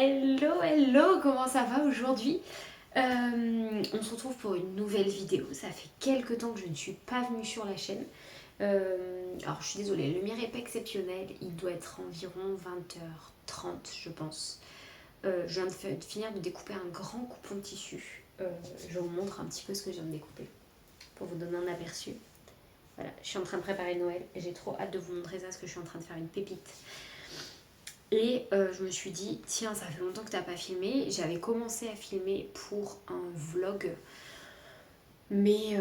Hello, hello, comment ça va aujourd'hui? On se retrouve pour une nouvelle vidéo. Ça fait quelques temps que je ne suis pas venue sur la chaîne. Alors je suis désolée, la lumière est pas exceptionnelle. Il doit être environ 20h30 je pense. Je viens de finir de découper un grand coupon de tissu. Je vous montre un petit peu ce que je viens de découper pour vous donner un aperçu. Voilà, je suis en train de préparer Noël et j'ai trop hâte de vous montrer ça parce que je suis en train de faire une pépite. Et je me suis dit, tiens, ça fait longtemps que t'as pas filmé. J'avais commencé à filmer pour un vlog, mais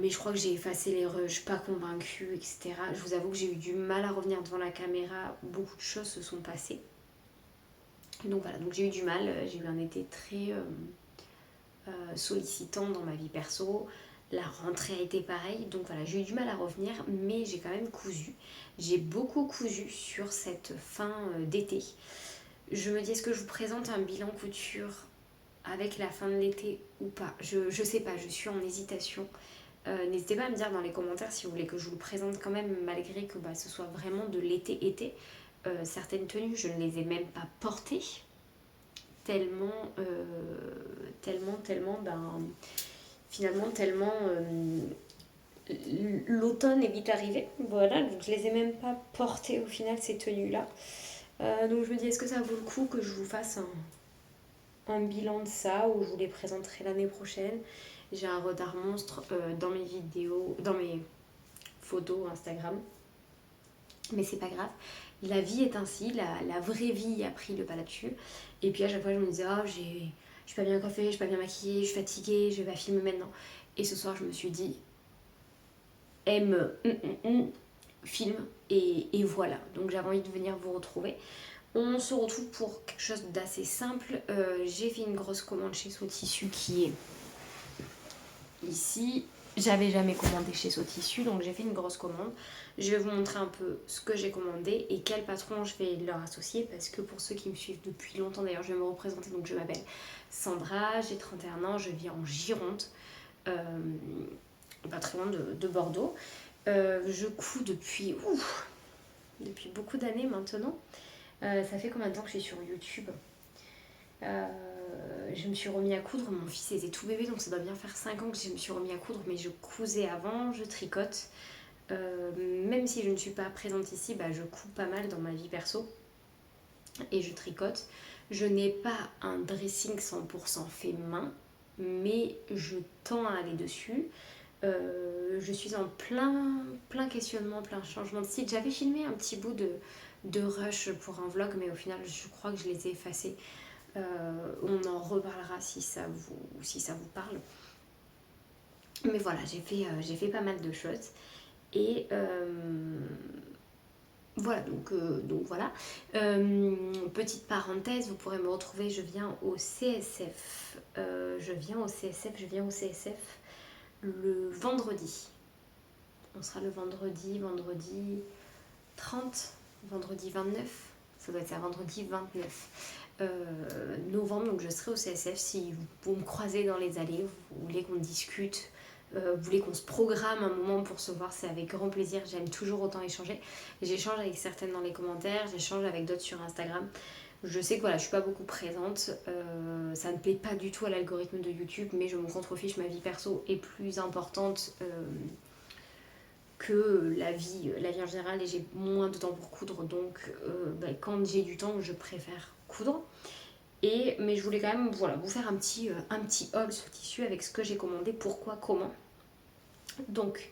je crois que j'ai effacé les rushs, pas convaincue, etc. Je vous avoue que j'ai eu du mal à revenir devant la caméra. Beaucoup de choses se sont passées. Donc voilà, donc j'ai eu du mal. J'ai eu un été très sollicitant dans ma vie perso. La rentrée a été pareille, donc voilà, j'ai eu du mal à revenir, mais j'ai quand même cousu. J'ai beaucoup cousu sur cette fin d'été. Je me dis, est-ce que je vous présente un bilan couture avec la fin de l'été ou pas? Je sais pas, je suis en hésitation. N'hésitez pas à me dire dans les commentaires si vous voulez que je vous le présente quand même, malgré que ce soit vraiment de l'été-été. Certaines tenues, je ne les ai même pas portées. Tellement, finalement, l'automne est vite arrivé. Voilà, donc je les ai même pas portées au final, ces tenues-là. Donc je me dis, est-ce que ça vaut le coup que je vous fasse un bilan de ça ou je vous les présenterai l'année prochaine? J'ai un retard monstre dans mes vidéos, dans mes photos Instagram. Mais c'est pas grave. La vie est ainsi, la vraie vie a pris le pas là-dessus. Et puis à chaque fois, je me disais, oh, je suis pas bien coiffée, je suis pas bien maquillée, je suis fatiguée, je vais pas filmer maintenant. Et ce soir, je me suis dit, film, et voilà. Donc j'avais envie de venir vous retrouver. On se retrouve pour quelque chose d'assez simple. J'ai fait une grosse commande chez Saut Tissu qui est ici. J'avais jamais commandé chez Saut Tissu, donc j'ai fait une grosse commande. Je vais vous montrer un peu ce que j'ai commandé et quel patron je vais leur associer, parce que pour ceux qui me suivent depuis longtemps, d'ailleurs je vais me représenter, donc je m'appelle Sandra, j'ai 31 ans, je vis en Gironde, pas très loin de Bordeaux. Je couds depuis beaucoup d'années maintenant. Ça fait combien de temps que je suis sur YouTube? Je me suis remis à coudre, mon fils était tout bébé, donc ça doit bien faire 5 ans que je me suis remis à coudre, mais je cousais avant, je tricote. Même si je ne suis pas présente ici, je couds pas mal dans ma vie perso et je tricote. Je n'ai pas un dressing 100% fait main, mais je tends à aller dessus. Je suis en plein questionnement, plein changement de style. J'avais filmé un petit bout de rush pour un vlog, mais au final je crois que je les ai effacés. On en reparlera si ça vous parle. Mais voilà, j'ai fait pas mal de choses. Et voilà, donc voilà. Petite parenthèse, vous pourrez me retrouver, je viens au CSF. Je viens au CSF le vendredi. On sera le vendredi 30, vendredi 29. Ça doit être ça, vendredi 29 novembre, donc je serai au CSF. Si vous me croisez dans les allées, vous voulez qu'on discute, vous voulez qu'on se programme un moment pour se voir, c'est avec grand plaisir. J'aime toujours autant échanger. J'échange avec certaines dans les commentaires, j'échange avec d'autres sur Instagram. Je sais que voilà, je suis pas beaucoup présente, ça ne plaît pas du tout à l'algorithme de YouTube, mais je me contrefiche, ma vie perso est plus importante que la vie en général, et j'ai moins de temps pour coudre, donc quand j'ai du temps, je préfère coudre. Mais je voulais quand même vous faire un petit haul sur tissu avec ce que j'ai commandé, pourquoi, comment. Donc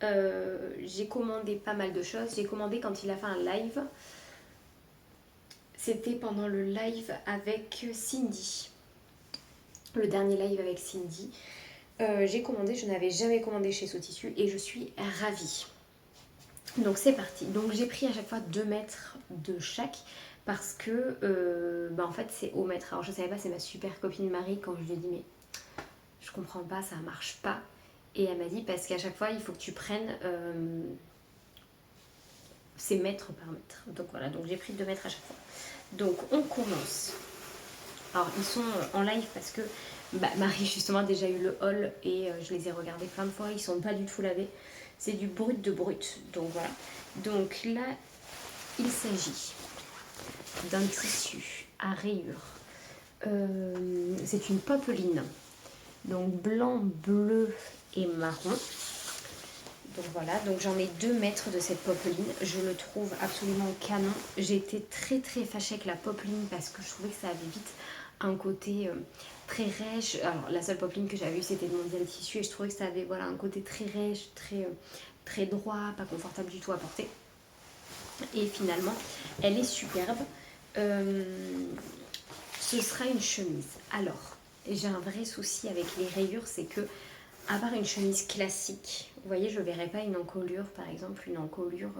j'ai commandé pas mal de choses. J'ai commandé quand il a fait un live. C'était pendant le live avec Cindy. Le dernier live avec Cindy. J'ai commandé, je n'avais jamais commandé chez Saut Tissu et je suis ravie. Donc c'est parti. Donc j'ai pris à chaque fois 2 mètres de chaque parce que en fait c'est au mètre. Alors je savais pas, c'est ma super copine Marie quand je lui ai dit mais je comprends pas, ça marche pas. Et elle m'a dit parce qu'à chaque fois il faut que tu prennes c'est mètre par mètre. Donc voilà, donc j'ai pris 2 mètres à chaque fois. Donc on commence. Alors ils sont en live parce que Marie justement a déjà eu le haul et je les ai regardés plein de fois, ils sont pas du tout lavés. C'est du brut de brut, donc voilà. Donc là, il s'agit d'un tissu à rayures. C'est une popeline. Donc blanc, bleu et marron. Donc voilà, donc j'en ai 2 mètres de cette popeline. Je le trouve absolument canon. J'ai été très très fâchée avec la popeline parce que je trouvais que ça avait vite un côté très rêche. Alors la seule popeline que j'avais vue c'était de Mondial Tissu et je trouvais que ça avait voilà, un côté très rêche, très droit, pas confortable du tout à porter. Et finalement, elle est superbe. Ce sera une chemise. Alors, j'ai un vrai souci avec les rayures, c'est que à part une chemise classique, vous voyez, je ne verrai pas une encolure, par exemple, une encolure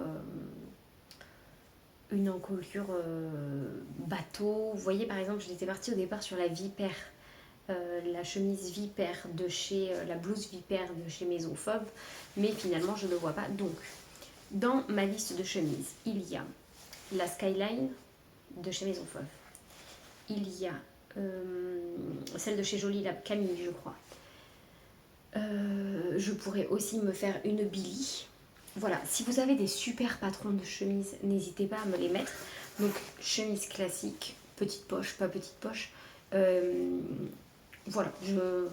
bateau. Vous voyez, par exemple, j'étais partie au départ sur la Vipère, la chemise Vipère de chez, la blouse Vipère de chez Maison Fauve, mais finalement, je ne le vois pas. Donc, dans ma liste de chemises, il y a la Skyline de chez Maison Fauve. Il y a celle de chez Jolie, la Camille, je crois. Je pourrais aussi me faire une Billy. Voilà, si vous avez des super patrons de chemises, n'hésitez pas à me les mettre. Donc, chemise classique, petite poche, pas petite poche. Voilà, je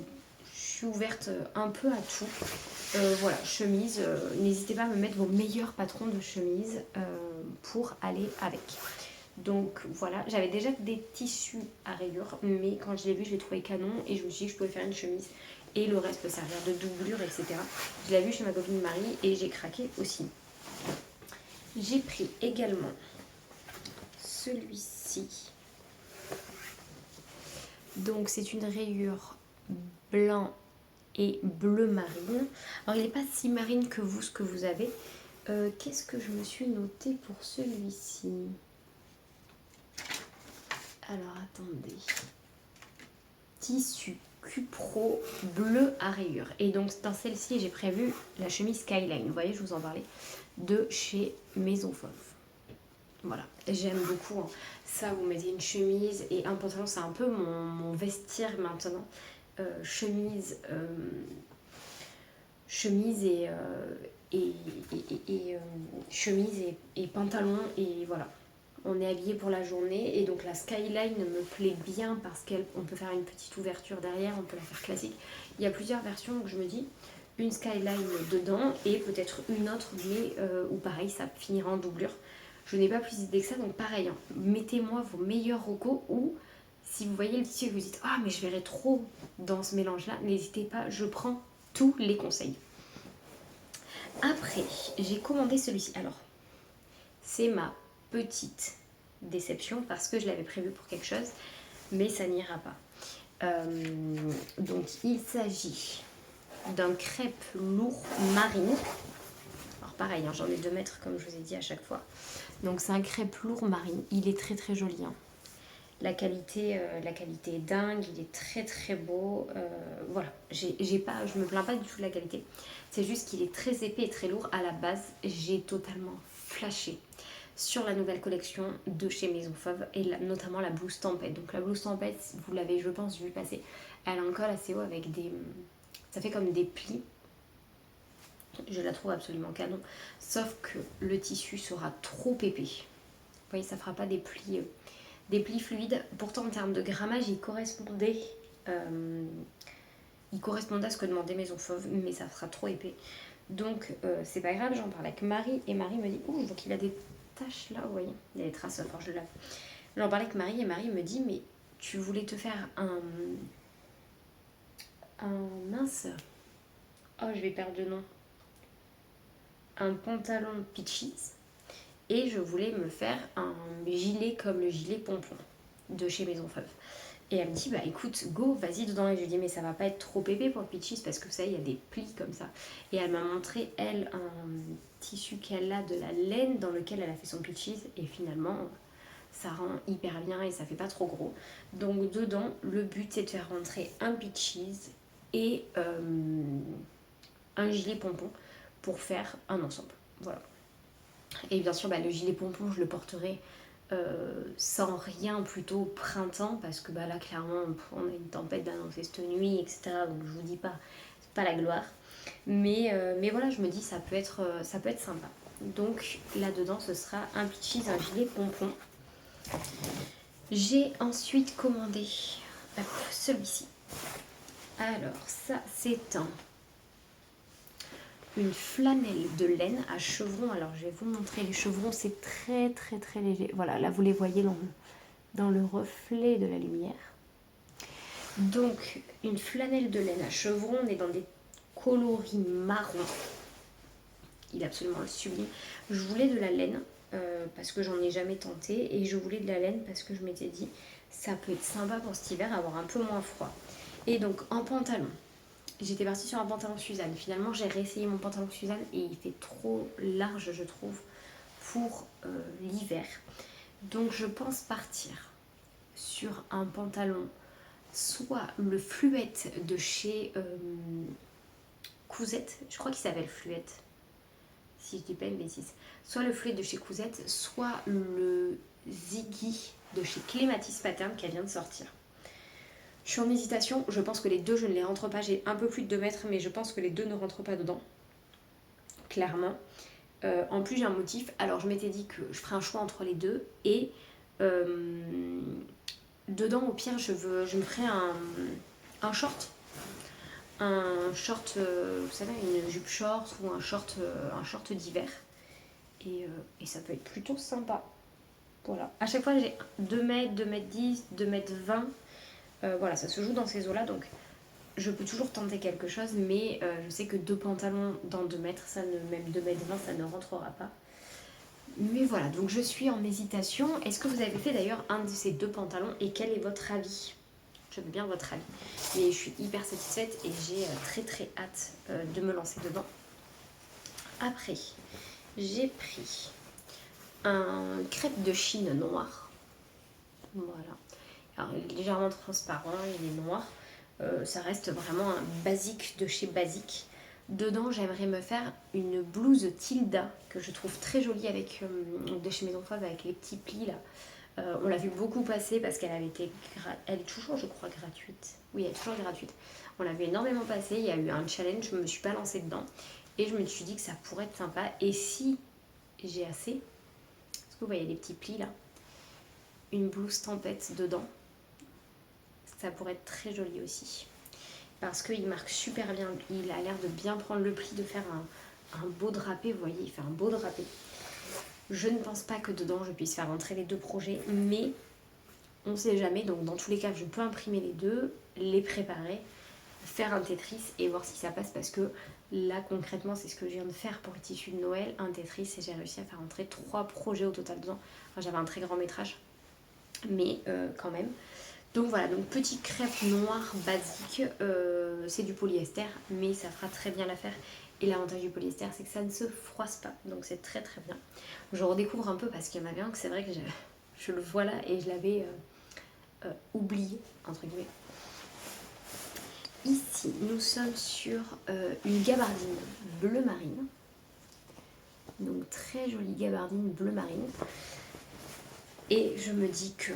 suis ouverte un peu à tout. Voilà, chemise, n'hésitez pas à me mettre vos meilleurs patrons de chemise pour aller avec. Donc voilà, j'avais déjà des tissus à rayures, mais quand je l'ai vu, je l'ai trouvé canon et je me suis dit que je pouvais faire une chemise et le reste peut servir de doublure, etc. Je l'ai vu chez ma copine Marie et j'ai craqué aussi. J'ai pris également celui-ci. Donc c'est une rayure blanc et bleu marine. Alors il n'est pas si marine que vous, ce que vous avez. Qu'est-ce que je me suis noté pour celui-ci ? Alors attendez. Tissu Cupro bleu à rayures. Et donc dans celle-ci, j'ai prévu la chemise Skyline. Vous voyez, je vous en parlais. De chez Maison Fauve. Voilà, j'aime beaucoup. Hein. Ça, vous mettez une chemise et un pantalon. C'est un peu mon vestir maintenant. Chemise chemise et pantalon. Et voilà. On est habillé pour la journée et donc la Skyline me plaît bien parce qu'on peut faire une petite ouverture derrière, on peut la faire classique. Il y a plusieurs versions donc je me dis une Skyline dedans et peut-être une autre mais ou pareil ça finira en doublure. Je n'ai pas plus d'idées que ça donc pareil, hein, mettez-moi vos meilleurs recos ou si vous voyez le tissu et que vous dites ah mais je verrais trop dans ce mélange là, n'hésitez pas, je prends tous les conseils. Après j'ai commandé celui-ci, alors c'est ma petite déception parce que je l'avais prévu pour quelque chose mais ça n'ira pas. Donc il s'agit d'un crêpe lourd marine. Alors pareil hein, j'en ai 2 mètres comme je vous ai dit à chaque fois. Donc c'est un crêpe lourd marine, il est très très joli hein. La qualité est dingue, il est très très beau. Voilà, je me plains pas du tout de la qualité. C'est juste qu'il est très épais et très lourd. À la base, j'ai totalement flashé sur la nouvelle collection de chez Maison Fauve et notamment la blouse tempête. Donc la blouse tempête, vous l'avez je pense vu passer, elle a un col assez haut avec des... ça fait comme des plis. Je la trouve absolument canon. Sauf que le tissu sera trop épais. Vous voyez, ça fera pas des plis fluides. Pourtant, en termes de grammage, il correspondait à ce que demandait Maison Fauve, mais ça sera trop épais. Donc, c'est pas grave, j'en parle avec Marie, et Marie me dit, ouh, je vois qu'il a des taches là, vous voyez, il y a des traces, enfin, je lave. J'en parlais avec Marie, et Marie me dit, mais tu voulais te faire un mince, oh, je vais perdre le nom, un pantalon Peaches. Et je voulais me faire un gilet comme le gilet pompon de chez Maison Fauve. Et elle me dit, bah écoute, go, vas-y dedans. Et je lui dis, mais ça va pas être trop épais pour Peaches parce que vous savez, il y a des plis comme ça. Et elle m'a montré, elle, un tissu qu'elle a de la laine dans lequel elle a fait son Peaches. Et finalement, ça rend hyper bien et ça fait pas trop gros. Donc dedans, le but c'est de faire rentrer un Peaches et un gilet pompon pour faire un ensemble. Voilà. Et bien sûr, bah, le gilet pompon, je le porterai sans rien, plutôt au printemps, parce que bah, là, clairement, on a une tempête d'annoncer cette nuit, etc. Donc je vous dis pas, c'est pas la gloire. Mais voilà, je me dis, ça peut être sympa. Donc là-dedans, ce sera un Peaches, un gilet pompon. J'ai ensuite commandé celui-ci. Alors ça c'est une flanelle de laine à chevrons. Alors je vais vous montrer les chevrons, c'est très très très léger. Voilà, là vous les voyez dans le reflet de la lumière. Donc une flanelle de laine à chevrons, on est dans des coloris marron. Il est absolument sublime. Je voulais de la laine parce que j'en ai jamais tenté et je voulais de la laine parce que je m'étais dit ça peut être sympa pour cet hiver, avoir un peu moins froid. Et donc en pantalon, j'étais partie sur un pantalon Suzanne. Finalement j'ai réessayé mon pantalon Suzanne et il fait trop large je trouve pour l'hiver. Donc je pense partir sur un pantalon soit le Fluette de chez Cousette, je crois qu'il s'appelle Fluette, si je dis pas une bêtise, soit le Fluette de chez Cousette, soit le Ziggy de chez Clématis Pattern qui vient de sortir. Je suis en hésitation, je pense que les deux je ne les rentre pas, j'ai un peu plus de 2 mètres mais je pense que les deux ne rentrent pas dedans, clairement. En plus j'ai un motif, alors je m'étais dit que je ferais un choix entre les deux et dedans au pire je me ferais un short. Un short, vous savez, une jupe short ou un short d'hiver. Et ça peut être plutôt sympa. Voilà. À chaque fois, j'ai 2 mètres, 2 mètres 10, 2 mètres 20. Voilà, ça se joue dans ces eaux-là. Donc, je peux toujours tenter quelque chose. Mais je sais que 2 pantalons dans 2 mètres, même 2 mètres 20, ça ne rentrera pas. Mais voilà, donc je suis en hésitation. Est-ce que vous avez fait d'ailleurs un de ces 2 pantalons et quel est votre avis ? Je veux bien votre avis. Mais je suis hyper satisfaite et j'ai très très hâte de me lancer dedans. Après, j'ai pris un crêpe de Chine noir. Voilà. Alors, il est légèrement transparent, il est noir. Ça reste vraiment un basique de chez Basique. Dedans, j'aimerais me faire une blouse Tilda que je trouve très jolie avec de chez Maison Fauve avec les petits plis là. On l'a vu beaucoup passer parce qu'elle avait été... Elle est toujours, je crois, gratuite. Oui, elle est toujours gratuite. On l'a vu énormément passer. Il y a eu un challenge. Je me suis pas lancée dedans. Et je me suis dit que ça pourrait être sympa. Et si j'ai assez... Est-ce que vous voyez les petits plis là ? Une blouse tempête dedans. Ça pourrait être très joli aussi. Parce qu'il marque super bien. Il a l'air de bien prendre le pli, de faire un beau drapé. Vous voyez, il fait un beau drapé. Je ne pense pas que dedans je puisse faire rentrer les 2 projets, mais on ne sait jamais. Donc dans tous les cas, je peux imprimer les 2, les préparer, faire un Tetris et voir si ça passe parce que là concrètement, c'est ce que je viens de faire pour le tissu de Noël, un Tetris, et j'ai réussi à faire rentrer 3 projets au total dedans. Enfin, j'avais un très grand métrage, mais quand même. Donc voilà, donc petite crêpe noire basique, c'est du polyester, mais ça fera très bien l'affaire. Et l'avantage du polyester, c'est que ça ne se froisse pas, donc c'est très très bien. Je redécouvre un peu parce qu'il y en avait un que c'est vrai que je le vois là et je l'avais oublié, entre guillemets. Ici, nous sommes sur une gabardine bleu marine. Donc très jolie gabardine bleu marine. Et je me dis que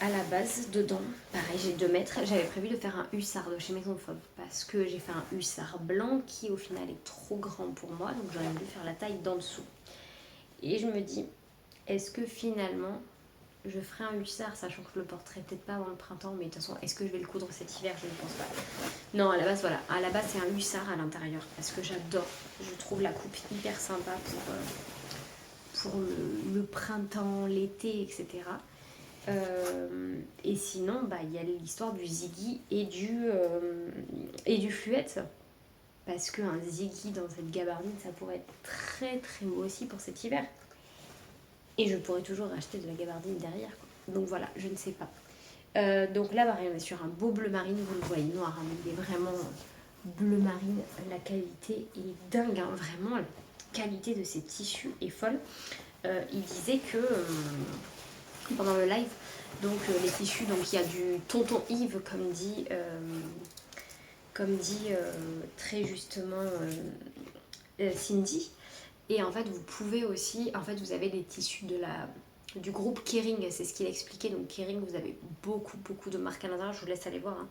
à la base, dedans, pareil, j'ai 2 mètres. J'avais prévu de faire un hussard de chez Maison Fauve parce que j'ai fait un hussard blanc qui au final est trop grand pour moi. Donc j'aurais voulu faire la taille d'en dessous. Et je me dis, est-ce que finalement je ferai un hussard, sachant que je le porterai peut-être pas avant le printemps, mais de toute façon, est-ce que je vais le coudre cet hiver? Je ne pense pas. Non, à la base, voilà. À la base, c'est un hussard à l'intérieur parce que j'adore. Je trouve la coupe hyper sympa pour le printemps, l'été, etc. Et sinon, bah, y a l'histoire du Ziggy et du Fluette. Parce qu'un Ziggy dans cette gabardine, ça pourrait être très très beau aussi pour cet hiver. Et je pourrais toujours racheter de la gabardine derrière, quoi. Donc voilà, je ne sais pas. Donc là, pareil, on est sur un beau bleu marine. Vous le voyez noir, hein, mais il est vraiment bleu marine. La qualité est dingue, hein, vraiment. La qualité de ces tissus est folle. Il disait que pendant le live, donc les tissus, donc il y a du tonton Yves, comme dit très justement Cindy. Et en fait, vous pouvez aussi, en fait, vous avez des tissus du groupe Kering, c'est ce qu'il a expliqué. Donc Kering, vous avez beaucoup de marques à l'intérieur, je vous laisse aller voir, hein.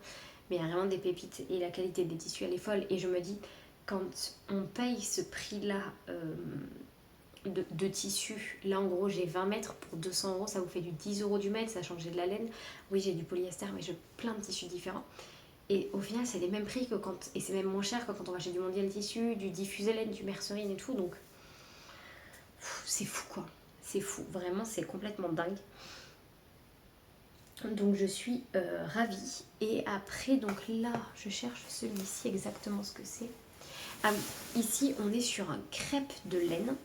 Mais il y a vraiment des pépites et la qualité des tissus, elle est folle. Et je me dis, quand on paye ce prix-là de tissu. Là en gros j'ai 20 mètres pour 200 euros, ça vous fait du 10 euros du mètre, ça change de la laine. Oui j'ai du polyester mais j'ai plein de tissus différents. Et au final c'est les mêmes prix que quand, et c'est même moins cher que quand on va chez du Mondial Tissu, du Diffusé Laine, du Mercerine et tout. Donc c'est fou quoi, c'est fou, vraiment c'est complètement dingue. Donc je suis ravie. Et après donc là je cherche celui-ci exactement ce que c'est. Ah oui, ici on est sur un crêpe de laine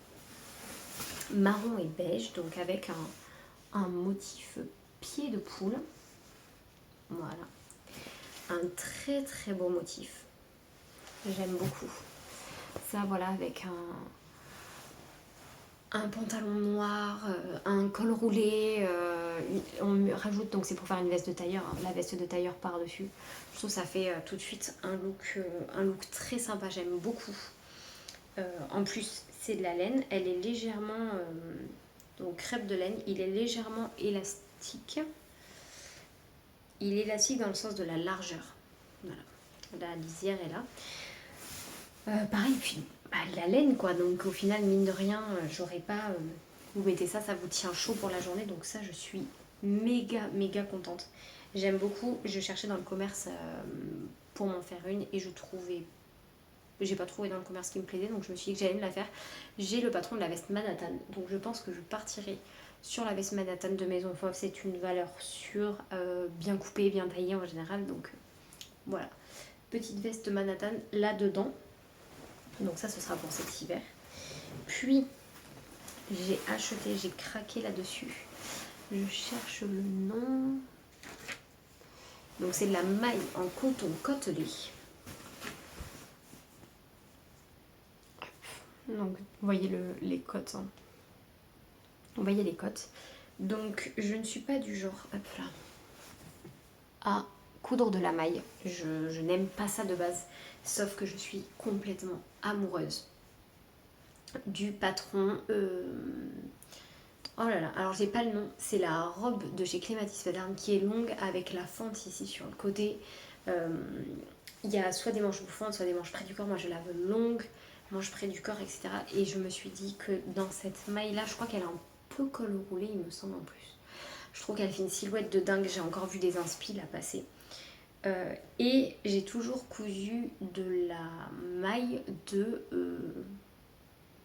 marron et beige, donc avec un motif pied de poule. Voilà, un très très beau motif, j'aime beaucoup ça. Voilà, avec un pantalon noir, un col roulé, on rajoute, donc c'est pour faire une veste de tailleur, hein, la veste de tailleur par dessus. Je trouve que ça fait tout de suite un look très sympa, j'aime beaucoup. En plus c'est de la laine, elle est légèrement donc crêpe de laine, il est légèrement élastique. Il est élastique dans le sens de la largeur. Voilà, la lisière est là. Pareil, puis la laine quoi, donc au final mine de rien, j'aurais pas... vous mettez ça, ça vous tient chaud pour la journée, donc ça je suis méga contente. J'aime beaucoup, je cherchais dans le commerce pour m'en faire une et j'ai pas trouvé dans le commerce qui me plaisait, donc je me suis dit que j'allais me la faire. J'ai le patron de la veste Manhattan, donc je pense que je partirai sur la veste Manhattan de Maison Fauve. C'est une valeur sûre, bien coupée, bien taillée en général, donc voilà. Petite veste Manhattan là-dedans, donc ça ce sera pour cet hiver. Puis j'ai craqué là-dessus, je cherche le nom. Donc c'est de la maille en coton côtelé. Donc vous voyez les côtes, hein. Vous voyez les côtes. Donc je ne suis pas du genre, hop là, à coudre de la maille. Je n'aime pas ça de base, sauf que je suis complètement amoureuse du patron. Oh là là, alors j'ai pas le nom, c'est la robe de chez Clématis Pattern qui est longue avec la fente ici sur le côté. Il y a soit des manches bouffantes, soit des manches près du corps. Moi je la veux longue, manches près du corps, etc. Et je me suis dit que dans cette maille là, je crois qu'elle a un peu col roulé, il me semble en plus. Je trouve qu'elle fait une silhouette de dingue, j'ai encore vu des inspi là passer. Et j'ai toujours cousu de la maille de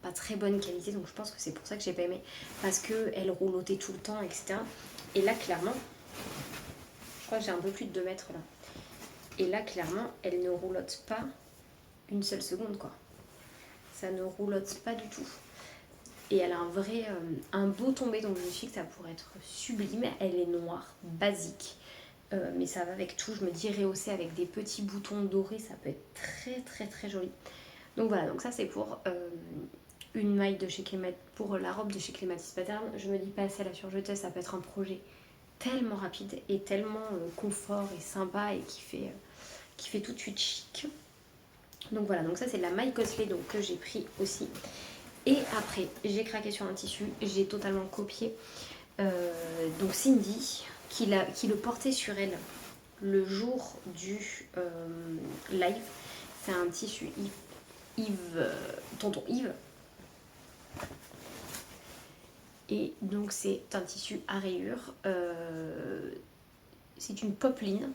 pas très bonne qualité, donc je pense que c'est pour ça que j'ai pas aimé, parce qu'elle roulotait tout le temps, etc. Et là clairement, je crois que j'ai un peu plus de 2 mètres là. Et là clairement, elle ne roulotte pas une seule seconde quoi. Ça ne roulotte pas du tout. Et elle a un beau tombé, donc je me suis dit que ça pourrait être sublime. Elle est noire, basique, mais ça va avec tout. Je me dis rehausser avec des petits boutons dorés, ça peut être très joli. Donc voilà, donc ça c'est pour une maille de chez Clématis, pour la robe de chez Clématis Pattern. Je me dis passer à la surjeteuse, ça peut être un projet tellement rapide et tellement confort et sympa et qui fait tout de suite chic. Donc voilà, donc ça c'est de la maille Cosplay donc, que j'ai pris aussi. Et après, j'ai craqué sur un tissu, j'ai totalement copié. Donc Cindy, qui le portait sur elle le jour du live. C'est un tissu Tonton Yves. Et donc c'est un tissu à rayures. C'est une popeline.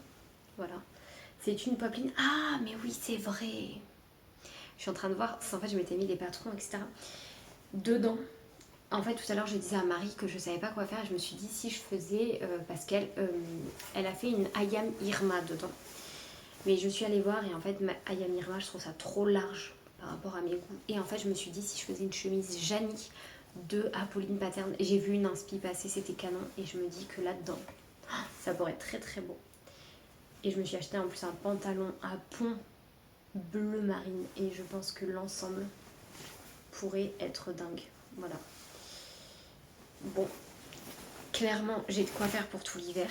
Voilà. C'est une popeline. Ah, mais oui, c'est vrai. Je suis en train de voir, en fait je m'étais mis des patrons, etc. Dedans, en fait tout à l'heure je disais à Marie que je savais pas quoi faire. Je me suis dit si je faisais, parce qu'elle elle a fait une Ayam Irma dedans. Mais je suis allée voir et en fait ma Ayam Irma je trouve ça trop large par rapport à mes goûts. Et en fait je me suis dit si je faisais une chemise Janie de Apolline Pattern. J'ai vu une inspi passer, c'était canon. Et je me dis que là-dedans, ça pourrait être très beau. Et je me suis acheté en plus un pantalon à pont bleu marine et je pense que l'ensemble pourrait être dingue. Voilà. Bon, clairement j'ai de quoi faire pour tout l'hiver.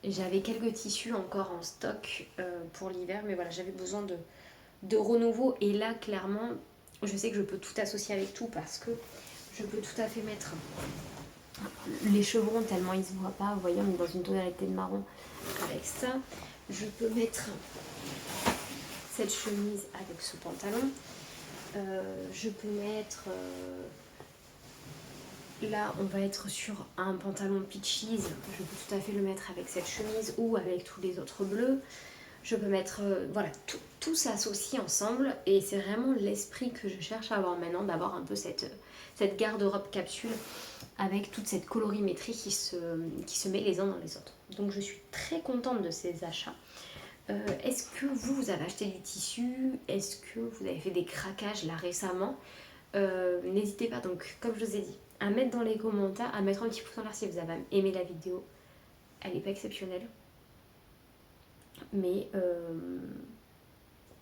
J'avais quelques tissus encore en stock pour l'hiver, mais voilà, j'avais besoin de renouveau. Et là clairement je sais que je peux tout associer avec tout parce que je peux tout à fait mettre les chevrons tellement ils ne se voient pas. Vous voyez, on est dans une tonalité de marron avec ça. Je peux mettre cette chemise avec ce pantalon. Je peux mettre là on va être sur un pantalon peaches, je peux tout à fait le mettre avec cette chemise ou avec tous les autres bleus. Je peux mettre, voilà, tout s'associe ensemble et c'est vraiment l'esprit que je cherche à avoir maintenant, d'avoir un peu cette garde-robe capsule avec toute cette colorimétrie qui se met les uns dans les autres. Donc je suis très contente de ces achats. Est-ce que vous avez acheté du tissu? Est-ce que vous avez fait des craquages là récemment? N'hésitez pas, donc comme je vous ai dit, à mettre dans les commentaires, à mettre un petit pouce en l'air si vous avez aimé la vidéo. Elle n'est pas exceptionnelle. Mais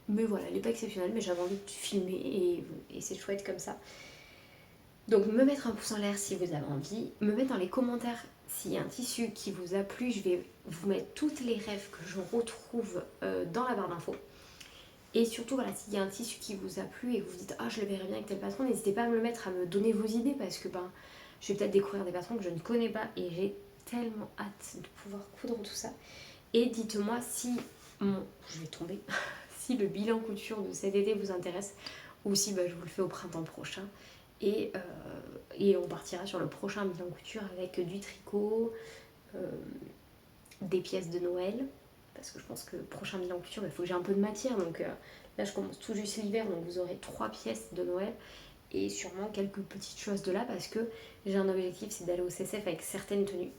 voilà, elle n'est pas exceptionnelle, mais j'avais envie de filmer et c'est chouette comme ça. Donc me mettre un pouce en l'air si vous avez envie, me mettre dans les commentaires s'il y a un tissu qui vous a plu, je vais vous mettre toutes les rêves que je retrouve dans la barre d'infos. Et surtout, voilà, s'il y a un tissu qui vous a plu et que vous vous dites ah je le verrais bien avec tel patron, n'hésitez pas à me le mettre, à me donner vos idées parce que je vais peut-être découvrir des patrons que je ne connais pas et j'ai tellement hâte de pouvoir coudre tout ça. Et dites-moi si je vais tomber, si le bilan couture de cet été vous intéresse ou si je vous le fais au printemps prochain. Et on partira sur le prochain bilan couture avec du tricot, des pièces de Noël. Parce que je pense que le prochain bilan couture, il faut que j'ai un peu de matière. Donc là, je commence tout juste l'hiver, donc vous aurez 3 pièces de Noël. Et sûrement quelques petites choses de là parce que j'ai un objectif, c'est d'aller au CCF avec certaines tenues.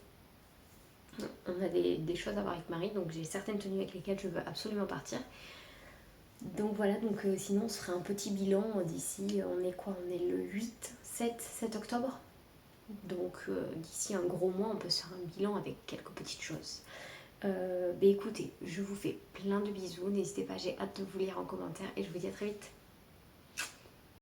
On a des choses à voir avec Marie, donc j'ai certaines tenues avec lesquelles je veux absolument partir. Donc voilà, donc sinon on se fera un petit bilan d'ici, on est quoi? On est le 7 octobre. Donc d'ici un gros mois, on peut se faire un bilan avec quelques petites choses. Écoutez, je vous fais plein de bisous, n'hésitez pas, j'ai hâte de vous lire en commentaire et je vous dis à très vite.